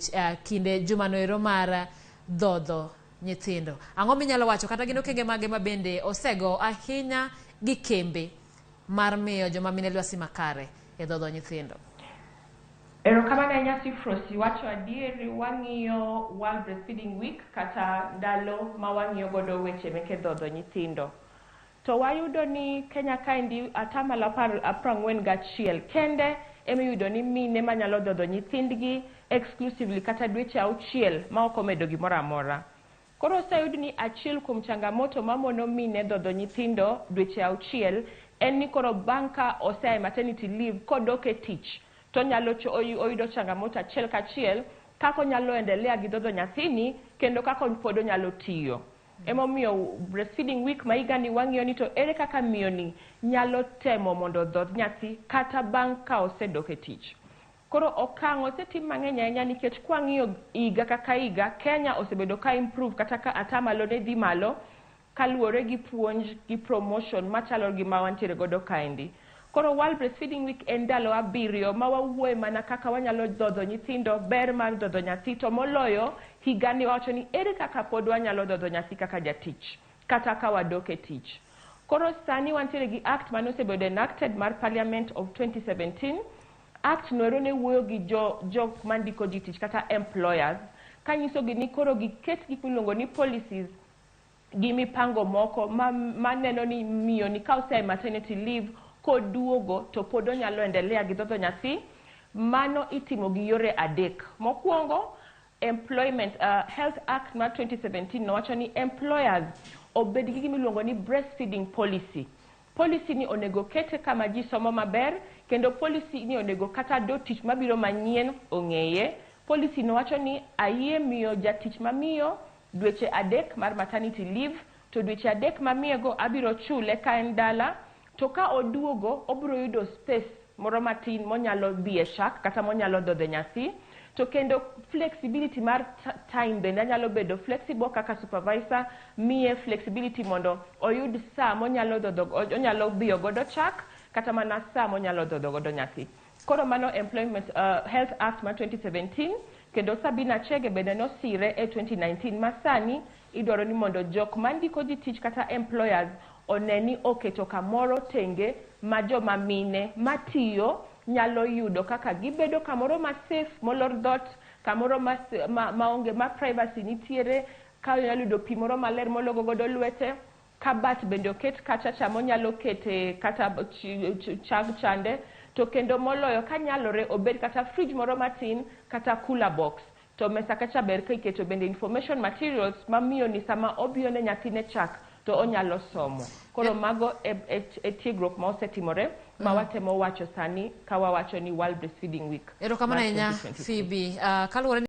tich kinde jumano ero mar dhodho nyithindo. Ang'o minyalo wacho kata gin okenge mage ma bende osego ahinya gi kembe mar miyo joma mine lwasi makare e dhodho nyithindo? Erokamano nyasi Frosi, wacho adieri wang'iyo World Breastfeeding Week kata ndalo ma wang'iyo godo weche meke dhodho nyithindo. To wayudo ni Kenya kaendi atamalo 41 kende emiyudo ni mine manyalo dhodho nyithindgi exclusively kata dweche 6 ma ok omedo gimoro amora. Koro oseyud ni achiel kuom changamoto mamono mine dhodho nyithindo dweche 6 en ni koro bang' ka osea maternity leave kodok e tich to nyalo oyudo changamoto achiel kachiel kaka onyalo endelea gi dhodho nyathini kendo kaka pod onyalo tiyo. Emomiyo breastfeeding week ma higani wang'iyo ni to ere kaka miyoni nyalo temo mondo dhodh nyathi kata bang' ka osedok e tich. Koro okang' osetim mang'eny ahinya nikech kwang'iyo higa kaka higa Kenya osebedo ka improve kata ka atamalo ne dhi malo kaluwore gi puonj gi promotion machalo gi ma wantiere godo kaendi. Koro World Breastfeeding Week en ndalo 7 ma wawuoye mana kaka wanyalo dhodho nyithindo, ber mar dhodho nyathi, to moloyo higani wacho ni ere kaka pod wanyalo dhodho nyathi kaka jatich kata ka wadok e tich. Koro sani wantiere gi act mane osebedo enacted mar Parliament of 2017. Act noero ne wuoyo gi jok mandiko ji tich kata employers kanyisogi ni koro giket gik miluongo ni policies gi mipango moko maneno ni miyo ni ka osea maternity leave koduogo to pod onyalo endelea gi dhodho nyathi. Mano itimo gi yore adek. Mokwongo, Employment Health Act mar 2017 nowacho ni employers obed gi gimiluongo ni breastfeeding policy. Policy ni onego kete kama ji somo maber, kendo policy ni onego kata dotich mabiro manyien ong'eye. Policy nowacho ni ayie miyo jatich mamiyo dweche 3 mar maternity leave, to dweche 3 mamiyego abiro chule ka en dala, to ka oduogo obiro yudo space moro matin monyalo dhi e shak kata monyalo dhodhe nyathi. To kendo flexibility mar time bende anyalo bedo flexible kaka supervisor miye flexibility mondo oyud saa monyalo dhodho, onyalo biyo godo chak kata mana saa monyalo dhodho godo nyathi. Koro mano Employment Health Act mar 2017, kendo Sabina Chege bende nosire e 2019 ma sani idwaro ni mondo jok mandiko ji tich kata employers oneni oketo kamoro tenge ma joma mine matiyo nyalo yudo kaka gibedo kamoro ma safe molor dhot, kamoro maonge ma privacy nitiere, ka nyalo yudo pi moro maler mologo godo lwete, kabat bende oket kachacha monyalo kete kata chag chande, to kendo moloyo kanyalore obed kata fridge moro matin kata cooler box. To mesa kacha ber ka iketo bende information materials mamiyo ni sama obiyo ne nyathine chak to onyalo somo. Koro mago e tiegruok ma osetimore ma watemo wacho sani ka wawacho ni World Breastfeeding Week. Erokamano ahinya Phoebe. Kaluwore